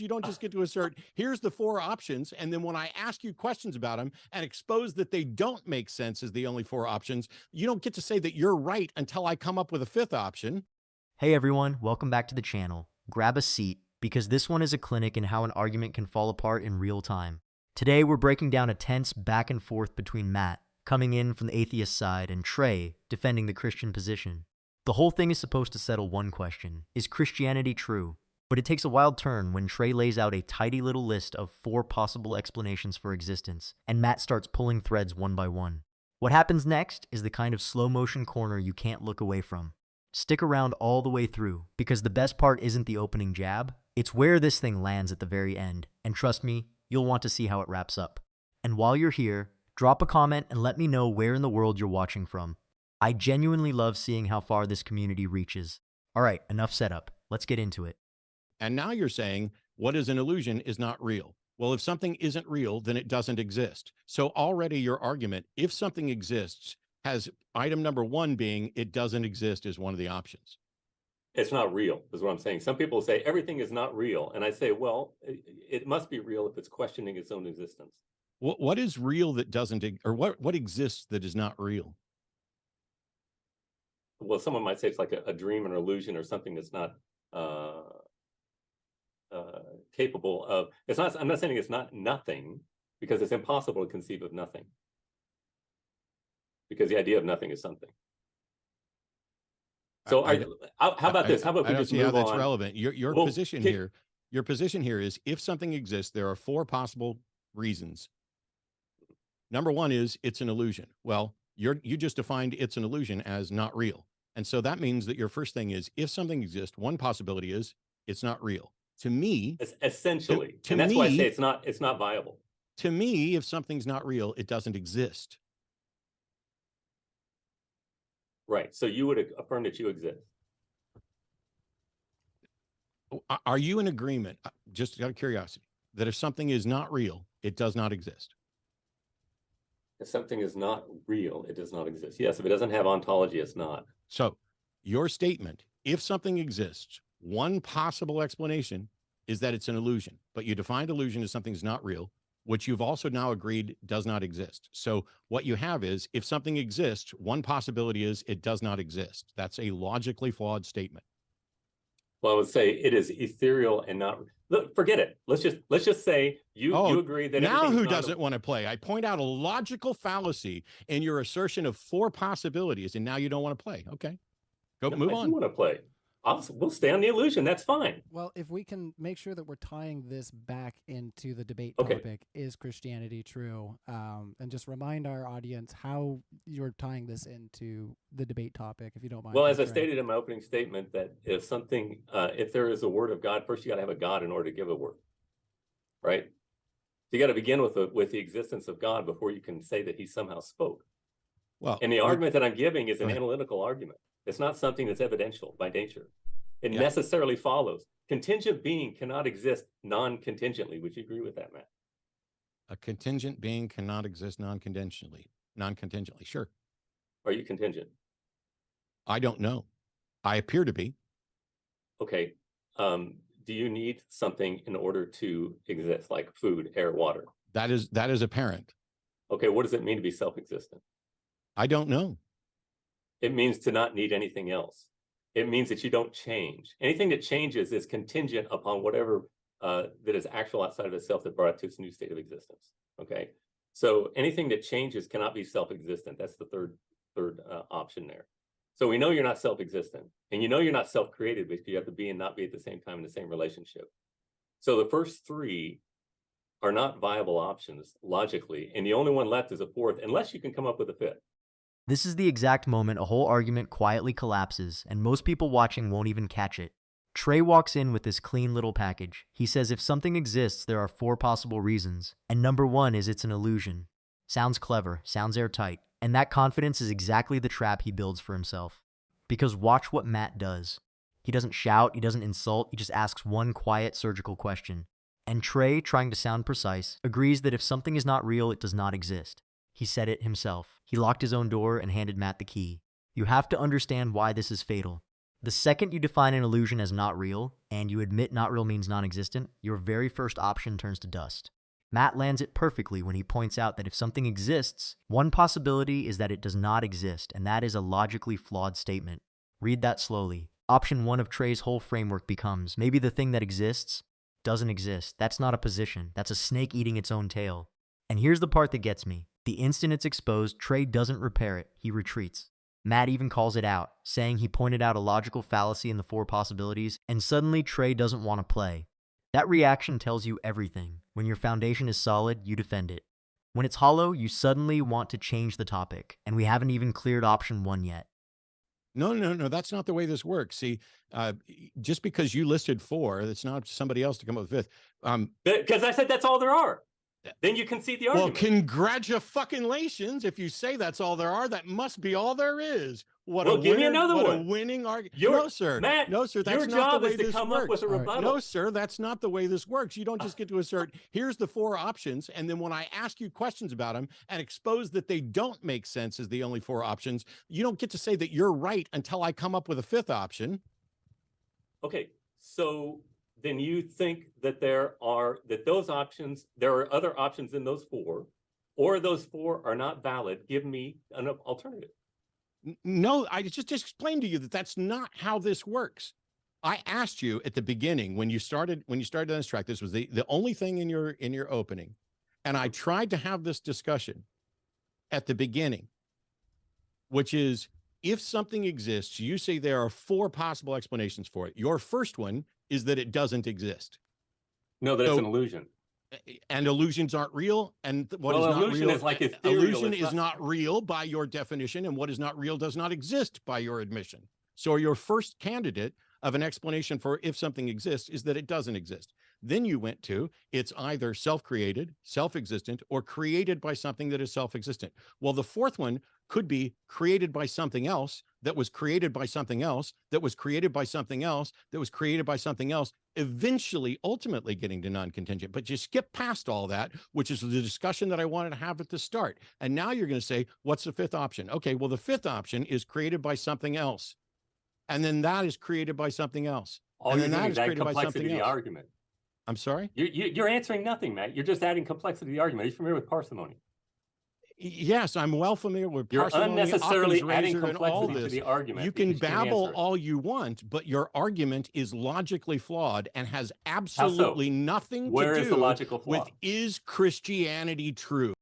You don't just get to assert, here's the 4 options, and then when I ask you questions about them and expose that they don't make sense as the only 4 options, you don't get to say that you're right until I come up with a 5th option. Hey everyone, welcome back to the channel. Grab a seat, because this one is a clinic in how an argument can fall apart in real time. Today we're breaking down a tense back and forth between Matt, coming in from the atheist side, and Trey, defending the Christian position. The whole thing is supposed to settle one question: is Christianity true? But it takes a wild turn when Trey lays out a tidy little list of 4 possible explanations for existence, and Matt starts pulling threads one by one. What happens next is the kind of slow-motion corner you can't look away from. Stick around all the way through, because the best part isn't the opening jab, it's where this thing lands at the very end, and trust me, you'll want to see how it wraps up. And while you're here, drop a comment and let me know where in the world you're watching from. I genuinely love seeing how far this community reaches. Alright, enough setup, let's get into it. And now you're saying what is an illusion is not real. Well, if something isn't real, then it doesn't exist. So already your argument, if something exists, has item number 1 being it doesn't exist as one of the options. It's not real, is what I'm saying. Some people say everything is not real. And I say, well, it must be real if it's questioning its own existence. What is real that doesn't, or what exists that is not real? Well, someone might say it's like a dream or illusion or something that's not capable of, it's not, I'm not saying it's not nothing, because it's impossible to conceive of nothing. Because the idea of nothing is something. So how about this? How about we just move on? That's relevant. Your position here, your position here is if something exists, there are 4 possible reasons. Number 1 is it's an illusion. Well, you just defined it's an illusion as not real. And so that means that your first thing is if something exists, one possibility is it's not real. To me, essentially, and that's why I say it's not viable. To me, if something's not real, it doesn't exist. Right. So you would affirm that you exist. Are you in agreement, just out of curiosity, that if something is not real, it does not exist? If something is not real, it does not exist. Yes, if it doesn't have ontology, it's not. So your statement, if something exists, one possible explanation is that it's an illusion, but you defined illusion as something's not real, which you've also now agreed does not exist. So what you have is, if something exists, one possibility is it does not exist. That's a logically flawed statement. Well, I would say it is ethereal and not. Look, forget it. Let's just say you agree that now who doesn't want to play? I point out a logical fallacy in your assertion of 4 possibilities, and now you don't want to play. Okay, move on. I do want to play. We'll stay on the illusion. That's fine. Well, if we can make sure that we're tying this back into the debate topic, is Christianity true? And just remind our audience how you're tying this into the debate topic, if you don't mind. Well, as I stated in my opening statement, that if something, if there is a word of God, first you got to have a God in order to give a word, right? So you got to begin with the existence of God before you can say that he somehow spoke. Well, and the argument that I'm giving is an analytical argument. It's not something that's evidential by nature. It necessarily follows. Contingent being cannot exist non-contingently. Would you agree with that, Matt? A contingent being cannot exist non-contingently. Non-contingently, sure. Are you contingent? I don't know. I appear to be. Okay. Do you need something in order to exist, like food, air, water? That is apparent. Okay, what does it mean to be self-existent? I don't know. It means to not need anything else. It means that you don't change. Anything that changes is contingent upon whatever that is actual outside of itself that brought it to its new state of existence. Okay, so anything that changes cannot be self-existent. That's the third option there. So we know you're not self-existent, and you know you're not self-created because you have to be and not be at the same time in the same relationship. So the first 3 are not viable options logically, and the only one left is a 4th, unless you can come up with a 5th. This is the exact moment a whole argument quietly collapses, and most people watching won't even catch it. Trey walks in with this clean little package. He says if something exists, there are 4 possible reasons, and number 1 is it's an illusion. Sounds clever, sounds airtight, and that confidence is exactly the trap he builds for himself. Because watch what Matt does. He doesn't shout, he doesn't insult, he just asks one quiet surgical question. And Trey, trying to sound precise, agrees that if something is not real, it does not exist. He said it himself. He locked his own door and handed Matt the key. You have to understand why this is fatal. The second you define an illusion as not real, and you admit not real means non-existent, your very first option turns to dust. Matt lands it perfectly when he points out that if something exists, one possibility is that it does not exist, and that is a logically flawed statement. Read that slowly. Option 1 of Trey's whole framework becomes, maybe the thing that exists doesn't exist. That's not a position. That's a snake eating its own tail. And here's the part that gets me. The instant it's exposed, Trey doesn't repair it. He retreats. Matt even calls it out, saying he pointed out a logical fallacy in the 4 possibilities, and suddenly Trey doesn't want to play. That reaction tells you everything. When your foundation is solid, you defend it. When it's hollow, you suddenly want to change the topic, and we haven't even cleared option 1 yet. No, that's not the way this works. See, just because you listed 4, it's not somebody else to come up with 5th. Because I said that's all there are. Then you concede the argument. Well, congratulations. If you say that's all there are, that must be all there is. Give me another one. What a winning argument. No, sir. Matt, No, sir. That's your not job the way is to this come works. up with a rebuttal. No, sir. That's not the way this works. You don't just get to assert, here's the 4 options. And then when I ask you questions about them and expose that they don't make sense as the only 4 options, you don't get to say that you're right until I come up with a 5th option. Okay. So then you think that there are other options in those 4, or those 4 are not valid. Give me an alternative. No, I just explained to you that that's not how this works. I asked you at the beginning when you started on this track, this was the only thing in your opening. And I tried to have this discussion at the beginning, which is if something exists, you say there are 4 possible explanations for it. Your first one is that it doesn't exist. No, that's an illusion. And illusions aren't real. And what is not illusion real is like ethereal. Illusion is not real by your definition, and what is not real does not exist by your admission. So your first candidate of an explanation for if something exists is that it doesn't exist. Then you went to it's either self-created, self-existent, or created by something that is self-existent. Well, the 4th one could be created by something else that was created by something else that was created by something else that was created by something else, eventually, ultimately getting to non-contingent. But you skip past all that, which is the discussion that I wanted to have at the start. And now you're going to say, what's the 5th option? Okay, well, the 5th option is created by something else. And then that is created by something else. All and you're then doing that is is add created by complexity something to the else. argument. I'm sorry? You're answering nothing, Matt. You're just adding complexity to the argument. Are you familiar with parsimony? Yes, I'm well familiar with You're parsimony, unnecessarily Occam's adding razor, and all complexity to this. the argument. You can because can't babble answer it. all you want, but your argument is logically flawed and has absolutely nothing Where to is the do logical flaw? with is Christianity true?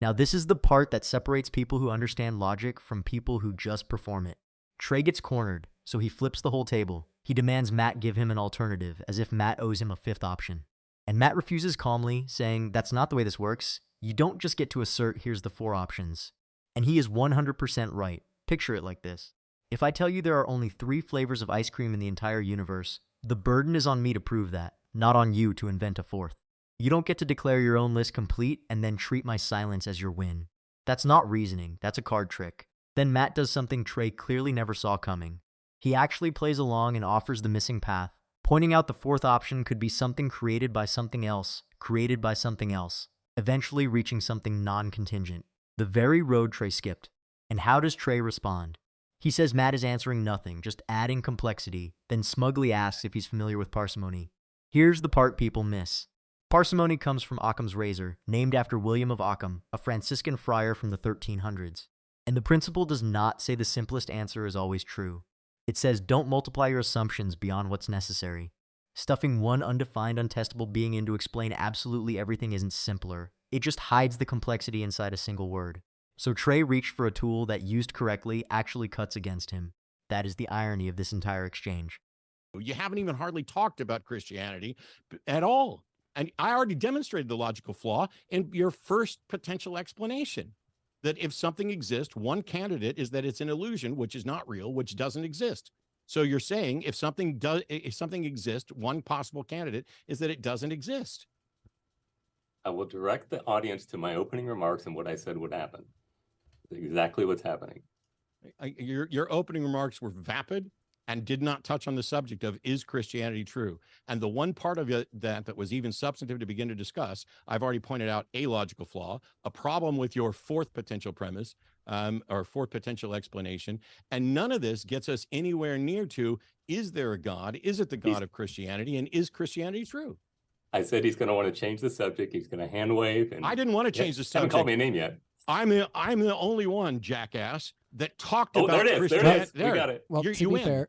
Now this is the part that separates people who understand logic from people who just perform it. Trey gets cornered, so he flips the whole table. He demands Matt give him an alternative, as if Matt owes him a 5th option. And Matt refuses calmly, saying, that's not the way this works. You don't just get to assert, here's the 4 options. And he is 100% right. Picture it like this. If I tell you there are only 3 flavors of ice cream in the entire universe, the burden is on me to prove that, not on you to invent a 4th. You don't get to declare your own list complete and then treat my silence as your win. That's not reasoning, that's a card trick. Then Matt does something Trey clearly never saw coming. He actually plays along and offers the missing path, pointing out the 4th option could be something created by something else, eventually reaching something non-contingent. The very road Trey skipped. And how does Trey respond? He says Matt is answering nothing, just adding complexity, then smugly asks if he's familiar with parsimony. Here's the part people miss. Parsimony comes from Occam's razor, named after William of Occam, a Franciscan friar from the 1300s. And the principle does not say the simplest answer is always true. It says don't multiply your assumptions beyond what's necessary. Stuffing one undefined, untestable being in to explain absolutely everything isn't simpler. It just hides the complexity inside a single word. So Trey reached for a tool that, used correctly, actually cuts against him. That is the irony of this entire exchange. You haven't even hardly talked about Christianity at all. And I already demonstrated the logical flaw in your first potential explanation. That if something exists, one candidate is that it's an illusion, which is not real, which doesn't exist. So you're saying if something exists, one possible candidate is that it doesn't exist. I will direct the audience to my opening remarks and what I said would happen. Exactly what's happening. Your opening remarks were vapid. and did not touch on the subject of, is Christianity true? And the one part of it that was even substantive to begin to discuss, I've already pointed out a logical flaw, a problem with your fourth potential premise, or fourth potential explanation. And none of this gets us anywhere near to, is there a God? Is it the God of Christianity? And is Christianity true? I said he's going to want to change the subject. He's going to hand wave. And I didn't want to change the subject. Haven't called me a name yet. I'm the only one, jackass, that talked Oh, about there it is. There it Christianity. is. We got it. Well, You to be win. fair,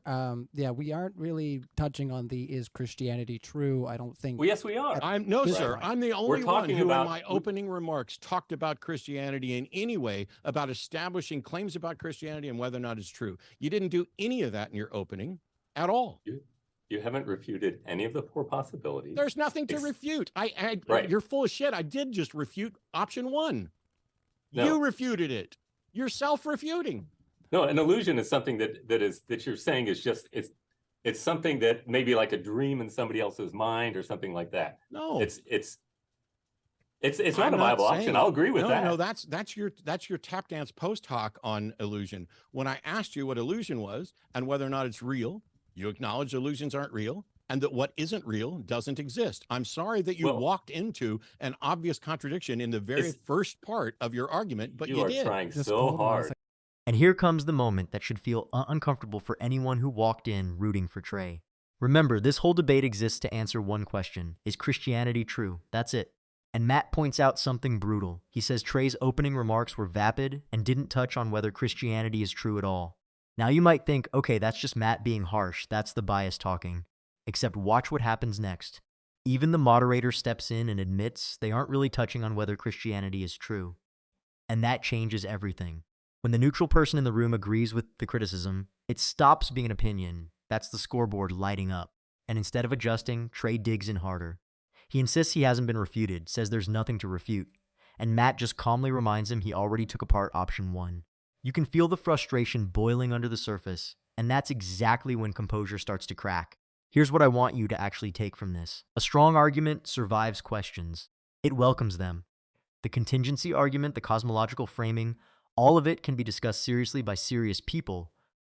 No. yeah, we aren't really touching on the is Christianity true. I don't think. Well, yes, we are. No, This- sir. Right. I'm the only one talking who, about- in my opening remarks, talked about Christianity in any way, about establishing claims about Christianity and whether or not it's true. You didn't do any of that in your opening at all. You haven't refuted any of the four possibilities. There's nothing to refute. Right. You're full of shit. I did just refute option one. No. You refuted it. You're self-refuting. No, an illusion is something that you're saying is just it's something that may be like a dream in somebody else's mind or something like that. No, It's not I'm a viable saying- option. I'll agree with that. No, that's your tap dance post hoc on illusion. When I asked you what illusion was and whether or not it's real, you acknowledge illusions aren't real and that what isn't real doesn't exist. I'm sorry that you walked into an obvious contradiction in the very first part of your argument, but you are did. trying Just so hold on a hard. second. And here comes the moment that should feel uncomfortable for anyone who walked in rooting for Trey. Remember, this whole debate exists to answer one question. Is Christianity true? That's it. And Matt points out something brutal. He says Trey's opening remarks were vapid and didn't touch on whether Christianity is true at all. Now you might think, okay, that's just Matt being harsh. That's the bias talking. Except watch what happens next. Even the moderator steps in and admits they aren't really touching on whether Christianity is true. And that changes everything. When the neutral person in the room agrees with the criticism, it stops being an opinion. That's the scoreboard lighting up. And instead of adjusting, Trey digs in harder. He insists he hasn't been refuted, says there's nothing to refute. And Matt just calmly reminds him he already took apart option one. You can feel the frustration boiling under the surface, and that's exactly when composure starts to crack. Here's what I want you to actually take from this. A strong argument survives questions. It welcomes them. The contingency argument, the cosmological framing, all of it can be discussed seriously by serious people,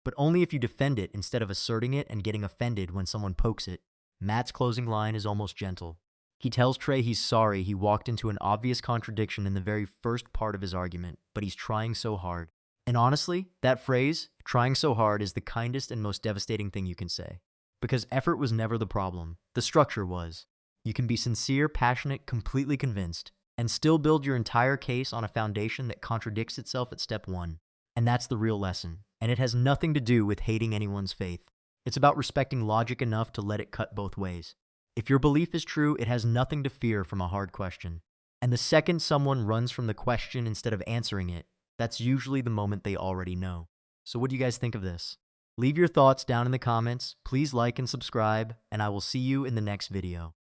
but only if you defend it instead of asserting it and getting offended when someone pokes it. Matt's closing line is almost gentle. He tells Trey he's sorry he walked into an obvious contradiction in the very first part of his argument, but he's trying so hard. And honestly, that phrase, trying so hard, is the kindest and most devastating thing you can say. Because effort was never the problem. The structure was. You can be sincere, passionate, completely convinced, and still build your entire case on a foundation that contradicts itself at step one. And that's the real lesson. And it has nothing to do with hating anyone's faith. It's about respecting logic enough to let it cut both ways. If your belief is true, it has nothing to fear from a hard question. And the second someone runs from the question instead of answering it, that's usually the moment they already know. So what do you guys think of this? Leave your thoughts down in the comments, please like and subscribe, and I will see you in the next video.